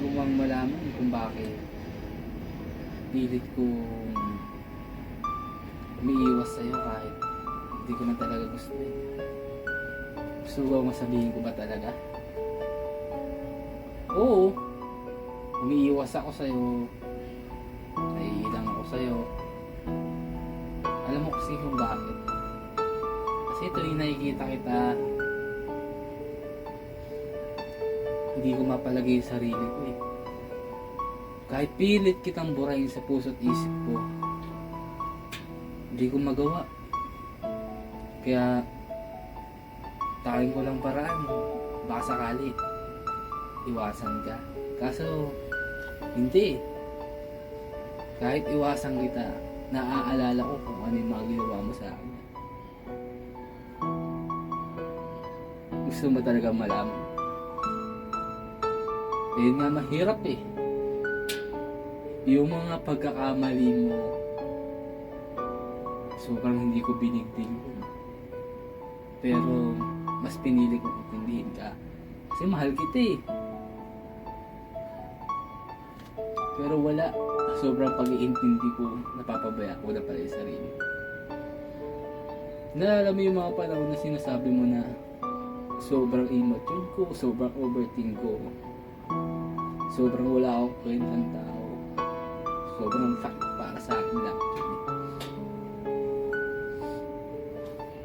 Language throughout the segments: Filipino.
ko mang malaman kung bakit pilit kong umiiwas sa'yo kahit hindi ko na talaga gusto eh. Gusto ko masabihin ko ba talaga? Oo, umiiwas ako sa'yo, naiilang ako sa'yo. Alam mo kasi kung bakit? Kasi tuwing nakikita kita, hindi ko mapalagay yung sarili ko eh. Kahit pilit kitang burahin sa puso't isip ko, hindi ko magawa. Kaya takain ko lang paraan, baka sakali iwasan ka. Kaso hindi. Kahit iwasan kita, naaalala ko kung ano yung mga ginawa mo sa akin. Gusto mo talaga malaman? Yun nga mahirap eh. Yung mga pagkakamali mo, sobrang hindi ko binigdil. Pero mas pinili ko intindihin ka. Kasi mahal kita eh. Pero wala. Sobrang pag-iintindi ko, napapabaya ko na pala yung sarili. Naalala mo yung mga panahon na sinasabi mo na sobrang immature ko, sobrang overthink ko, sobrang wala akong kwentang tao, sobrang sakit para sa akin lang.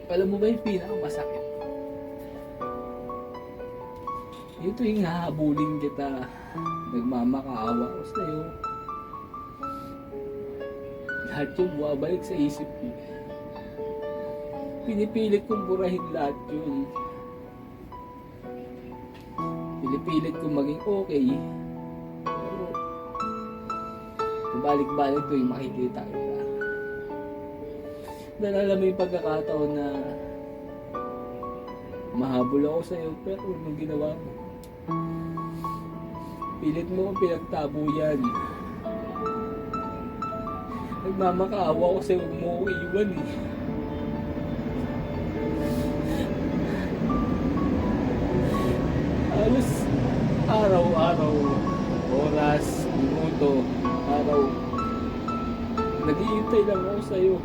Alam mo ba yung pinakamasakit? Yung tuwing hahabulin kita, nagmamakaawa ko sa'yo, lahat yung buwabalik sa isip ko. Pinipilit kong burahin lahat yun. Pinipilit kong maging okay. Pero pabalik-balik ko yung makikita kita. Nalala mo yung pagkakataon na mahabol ako sa'yo, pero anong ginawa mo? Pilit mo kong pinagtabo yan. Nagmamakaawa ko sa'yo, huwag mo ko iwan eh. Halos araw-araw, oras, minuto, araw, naghihintay lang ako sa'yo.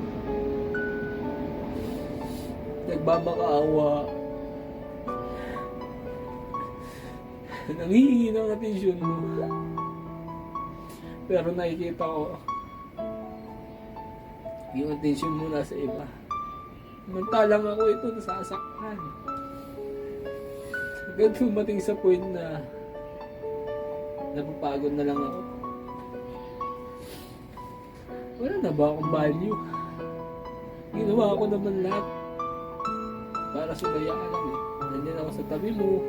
Nagmamakaawa. Nanghihingi ng atensyon mo. Pero nakikita ko, yung atensyon mo nasa iba. Samantalang ako ito nasasaktan. Hanggang dumating sa point na napapagod na lang ako. Wala na ba akong value? Ginawa ko naman lahat para sumaya ka lang eh. Nandiyan ako sa tabi mo.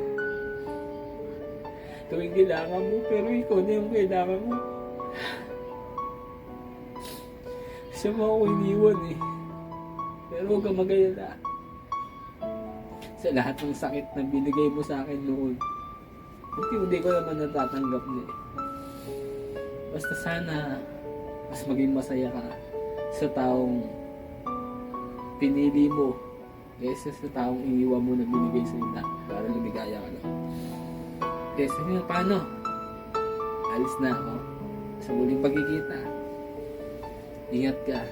Tuwing kailangan mo, pero ikaw na yung kailangan mo. Siya mo ako iniwan eh. Pero huwag kang mag-alala. Sa lahat ng sakit na binigay mo sa akin noon, hindi ko naman natatanggap na eh. Basta sana mas maging masaya ka sa taong pinili mo kaysa sa taong iniwan mo na binigay sa ina para lumigaya ka lang. Kaya sabi nga, paano? Alis na ako. Sa muling pagkikita. Ingat ka.